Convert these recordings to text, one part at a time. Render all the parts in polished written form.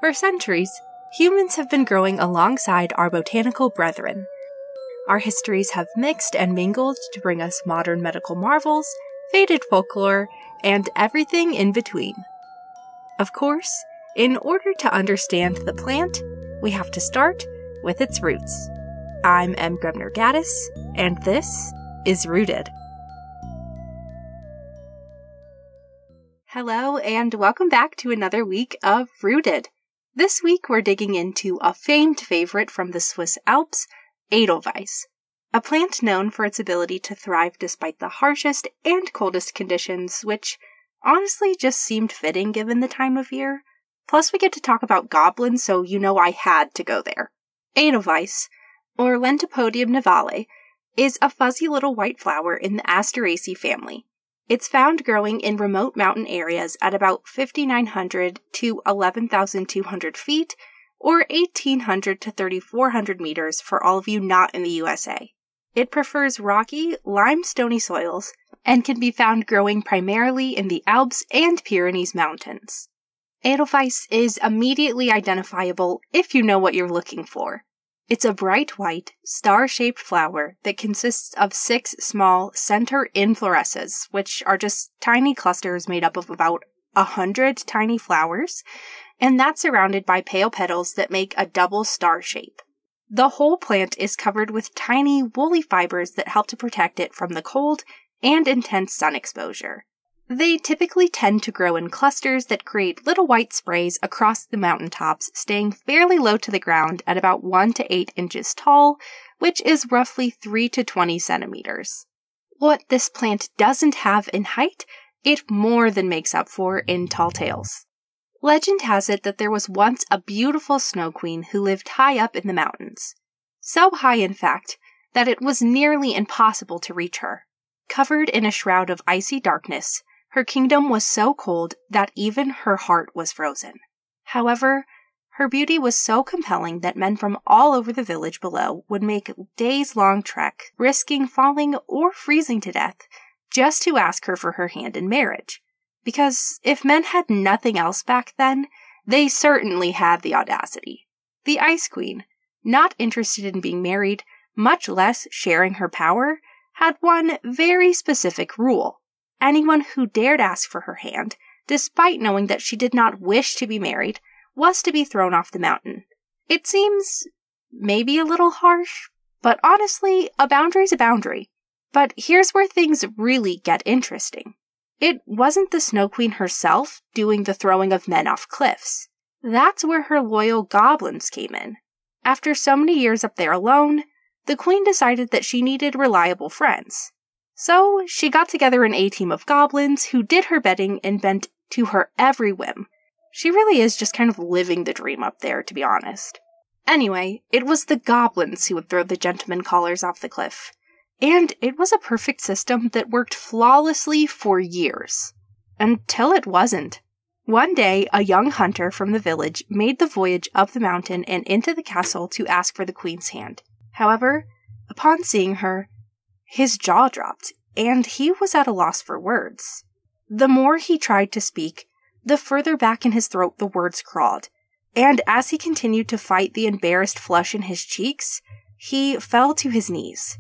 For centuries, humans have been growing alongside our botanical brethren. Our histories have mixed and mingled to bring us modern medical marvels, faded folklore, and everything in between. Of course, in order to understand the plant, we have to start with its roots. I'm M. Grubner-Gaddis, and this is Rooted. Hello, and welcome back to another week of Rooted. This week we're digging into a famed favorite from the Swiss Alps, Edelweiss, a plant known for its ability to thrive despite the harshest and coldest conditions, which honestly just seemed fitting given the time of year. Plus we get to talk about goblins, so you know I had to go there. Edelweiss, or Lentipodium nivale, is a fuzzy little white flower in the Asteraceae family. It's found growing in remote mountain areas at about 5,900 to 11,200 feet, or 1,800 to 3,400 meters for all of you not in the USA. It prefers rocky, limestony soils and can be found growing primarily in the Alps and Pyrenees mountains. Edelweiss is immediately identifiable if you know what you're looking for. It's a bright white, star-shaped flower that consists of 6 small center inflorescences, which are just tiny clusters made up of about 100 tiny flowers, and that's surrounded by pale petals that make a double star shape. The whole plant is covered with tiny, woolly fibers that help to protect it from the cold and intense sun exposure. They typically tend to grow in clusters that create little white sprays across the mountaintops, staying fairly low to the ground at about 1 to 8 inches tall, which is roughly 3 to 20 centimeters. What this plant doesn't have in height, it more than makes up for in tall tales. Legend has it that there was once a beautiful snow queen who lived high up in the mountains. So high, in fact, that it was nearly impossible to reach her. Covered in a shroud of icy darkness, her kingdom was so cold that even her heart was frozen. However, her beauty was so compelling that men from all over the village below would make days-long trek, risking falling or freezing to death, just to ask her for her hand in marriage. Because if men had nothing else back then, they certainly had the audacity. The Ice Queen, not interested in being married, much less sharing her power, had one very specific rule. Anyone who dared ask for her hand, despite knowing that she did not wish to be married, was to be thrown off the mountain. It seems maybe a little harsh, but honestly, a boundary's a boundary. But here's where things really get interesting. It wasn't the Snow Queen herself doing the throwing of men off cliffs. That's where her loyal goblins came in. After so many years up there alone, the queen decided that she needed reliable friends. So, she got together an A-team of goblins who did her bidding and bent to her every whim. She really is just kind of living the dream up there, to be honest. Anyway, it was the goblins who would throw the gentlemen callers off the cliff. And it was a perfect system that worked flawlessly for years. Until it wasn't. One day, a young hunter from the village made the voyage up the mountain and into the castle to ask for the queen's hand. However, upon seeing her, his jaw dropped, and he was at a loss for words. The more he tried to speak, the further back in his throat the words crawled, and as he continued to fight the embarrassed flush in his cheeks, he fell to his knees.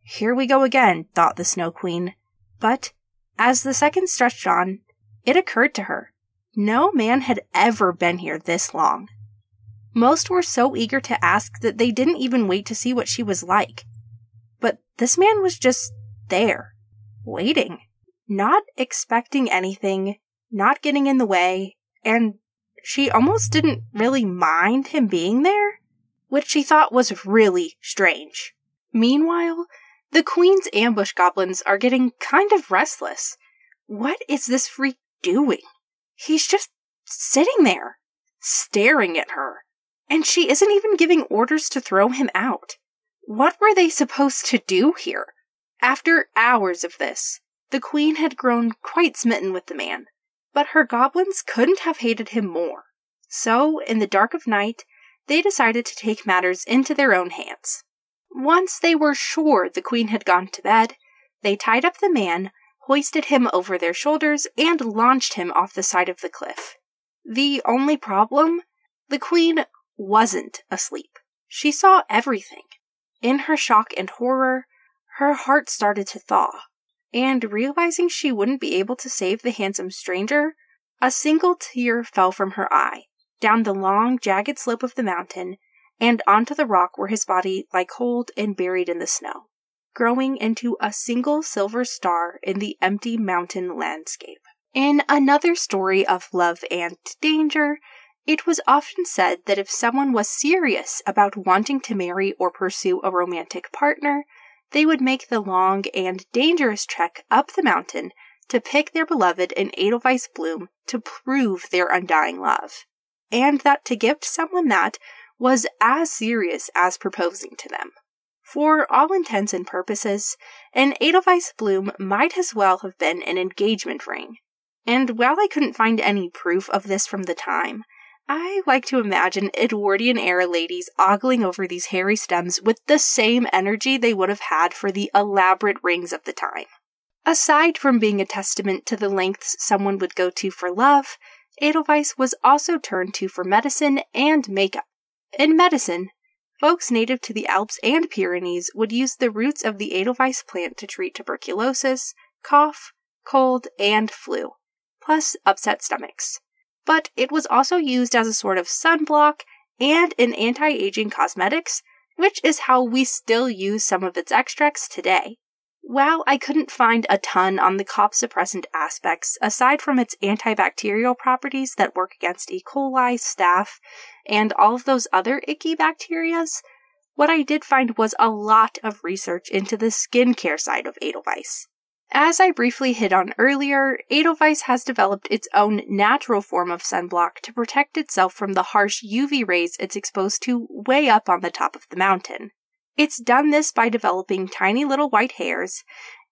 Here we go again, thought the Snow Queen. But, as the seconds stretched on, it occurred to her. No man had ever been here this long. Most were so eager to ask that they didn't even wait to see what she was like. But this man was just there, waiting, not expecting anything, not getting in the way, and she almost didn't really mind him being there, which she thought was really strange. Meanwhile, the queen's ambush goblins are getting kind of restless. What is this freak doing? He's just sitting there, staring at her, and she isn't even giving orders to throw him out. What were they supposed to do here? After hours of this, the queen had grown quite smitten with the man, but her goblins couldn't have hated him more. So, in the dark of night, they decided to take matters into their own hands. Once they were sure the queen had gone to bed, they tied up the man, hoisted him over their shoulders, and launched him off the side of the cliff. The only problem The queen wasn't asleep. She saw everything. In her shock and horror, her heart started to thaw, and realizing she wouldn't be able to save the handsome stranger, a single tear fell from her eye, down the long, jagged slope of the mountain, and onto the rock where his body lay cold and buried in the snow, growing into a single silver star in the empty mountain landscape. In another story of love and danger, it was often said that if someone was serious about wanting to marry or pursue a romantic partner, they would make the long and dangerous trek up the mountain to pick their beloved an Edelweiss bloom to prove their undying love, and that to gift someone that was as serious as proposing to them. For all intents and purposes, an Edelweiss bloom might as well have been an engagement ring. And while I couldn't find any proof of this from the time, I like to imagine Edwardian-era ladies ogling over these hairy stems with the same energy they would have had for the elaborate rings of the time. Aside from being a testament to the lengths someone would go to for love, Edelweiss was also turned to for medicine and makeup. In medicine, folks native to the Alps and Pyrenees would use the roots of the Edelweiss plant to treat tuberculosis, cough, cold, and flu, plus upset stomachs. But it was also used as a sort of sunblock and in anti-aging cosmetics, which is how we still use some of its extracts today. While I couldn't find a ton on the cough suppressant aspects, aside from its antibacterial properties that work against E. coli, staph, and all of those other icky bacterias, what I did find was a lot of research into the skincare side of Edelweiss. As I briefly hit on earlier, Edelweiss has developed its own natural form of sunblock to protect itself from the harsh UV rays it's exposed to way up on the top of the mountain. It's done this by developing tiny little white hairs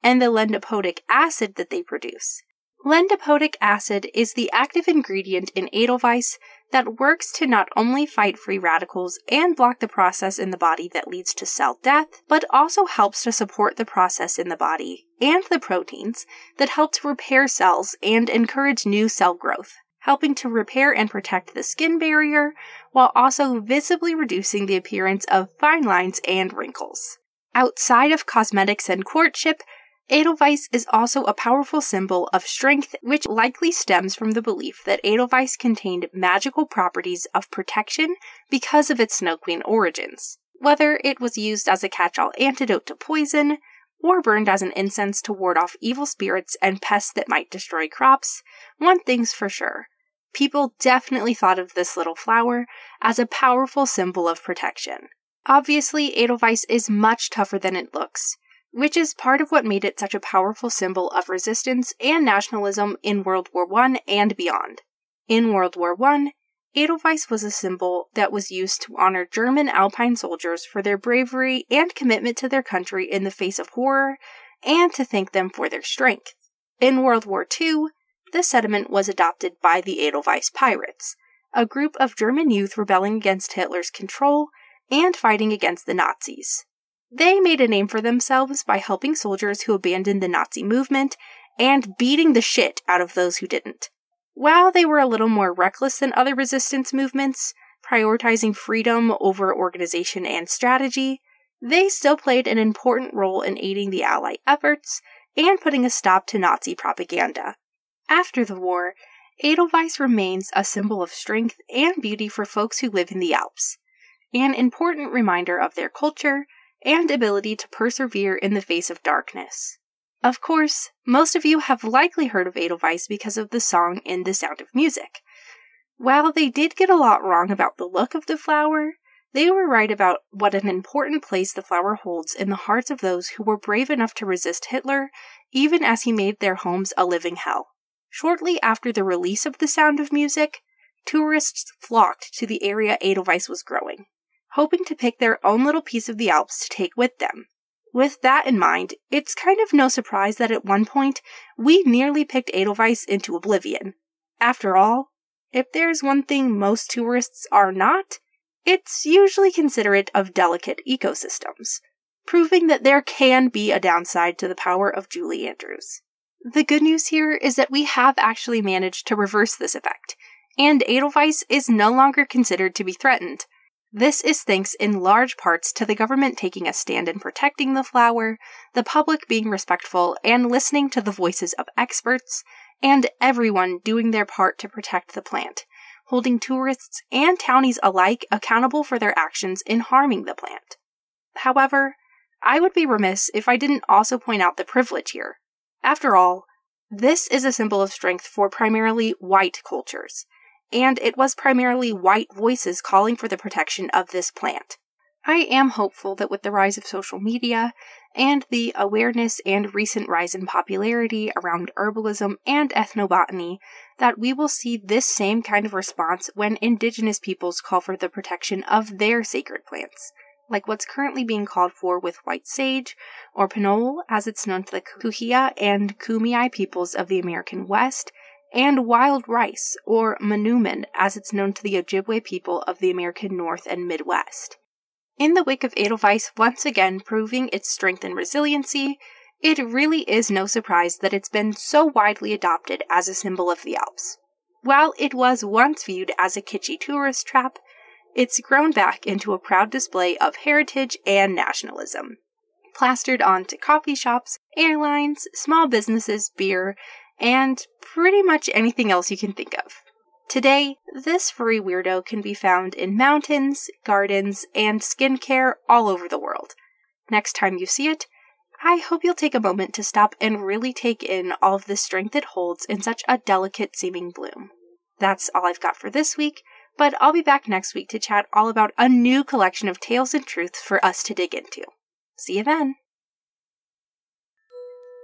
and the lendipotic acid that they produce. Lendipotic acid is the active ingredient in Edelweiss that works to not only fight free radicals and block the process in the body that leads to cell death, but also helps to support the process in the body and the proteins that help to repair cells and encourage new cell growth, helping to repair and protect the skin barrier while also visibly reducing the appearance of fine lines and wrinkles. Outside of cosmetics and courtship, Edelweiss is also a powerful symbol of strength, which likely stems from the belief that Edelweiss contained magical properties of protection because of its Snow Queen origins. Whether it was used as a catch-all antidote to poison, or burned as an incense to ward off evil spirits and pests that might destroy crops, one thing's for sure. People definitely thought of this little flower as a powerful symbol of protection. Obviously, Edelweiss is much tougher than it looks, which is part of what made it such a powerful symbol of resistance and nationalism in World War I and beyond. In World War I, Edelweiss was a symbol that was used to honor German Alpine soldiers for their bravery and commitment to their country in the face of horror, and to thank them for their strength. In World War II, this sentiment was adopted by the Edelweiss Pirates, a group of German youth rebelling against Hitler's control and fighting against the Nazis. They made a name for themselves by helping soldiers who abandoned the Nazi movement and beating the shit out of those who didn't. While they were a little more reckless than other resistance movements, prioritizing freedom over organization and strategy, they still played an important role in aiding the Allied efforts and putting a stop to Nazi propaganda. After the war, Edelweiss remains a symbol of strength and beauty for folks who live in the Alps, an important reminder of their culture and ability to persevere in the face of darkness. Of course, most of you have likely heard of Edelweiss because of the song In the Sound of Music. While they did get a lot wrong about the look of the flower, they were right about what an important place the flower holds in the hearts of those who were brave enough to resist Hitler, even as he made their homes a living hell. Shortly after the release of The Sound of Music, tourists flocked to the area Edelweiss was growing, hoping to pick their own little piece of the Alps to take with them. With that in mind, it's kind of no surprise that at one point, we nearly picked Edelweiss into oblivion. After all, if there's one thing most tourists are not, it's usually considerate of delicate ecosystems, proving that there can be a downside to the power of Julie Andrews. The good news here is that we have actually managed to reverse this effect, and Edelweiss is no longer considered to be threatened. This is thanks in large parts to the government taking a stand in protecting the flower, the public being respectful and listening to the voices of experts, and everyone doing their part to protect the plant, holding tourists and townies alike accountable for their actions in harming the plant. However, I would be remiss if I didn't also point out the privilege here. After all, this is a symbol of strength for primarily white cultures, and it was primarily white voices calling for the protection of this plant. I am hopeful that with the rise of social media and the awareness and recent rise in popularity around herbalism and ethnobotany, that we will see this same kind of response when indigenous peoples call for the protection of their sacred plants, like what's currently being called for with white sage, or pinole as it's known to the Kuhia and Kumeyaay peoples of the American West, and wild rice, or manumin, as it's known to the Ojibwe people of the American North and Midwest. In the wake of Edelweiss once again proving its strength and resiliency, it really is no surprise that it's been so widely adopted as a symbol of the Alps. While it was once viewed as a kitschy tourist trap, it's grown back into a proud display of heritage and nationalism, plastered onto coffee shops, airlines, small businesses, beer, and pretty much anything else you can think of. Today, this furry weirdo can be found in mountains, gardens, and skincare all over the world. Next time you see it, I hope you'll take a moment to stop and really take in all of the strength it holds in such a delicate-seeming bloom. That's all I've got for this week, but I'll be back next week to chat all about a new collection of tales and truths for us to dig into. See you then!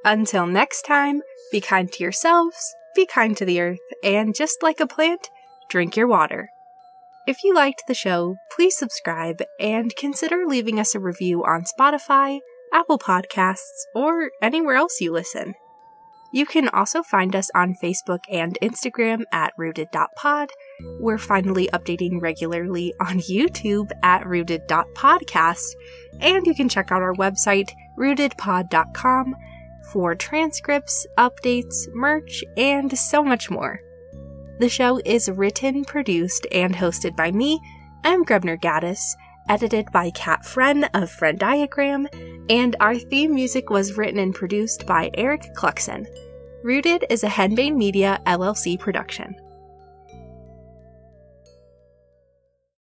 Until next time, be kind to yourselves, be kind to the earth, and just like a plant, drink your water. If you liked the show, please subscribe and consider leaving us a review on Spotify, Apple Podcasts, or anywhere else you listen. You can also find us on Facebook and Instagram at rooted.pod. We're finally updating regularly on YouTube at rooted.podcast, and you can check out our website, rootedpod.com, for transcripts, updates, merch, and so much more. The show is written, produced, and hosted by me, I'm Grebner Gaddis, edited by Kat Friend of Friend Diagram, and our theme music was written and produced by Eric Cluxon. Rooted is a Henbane Media LLC production.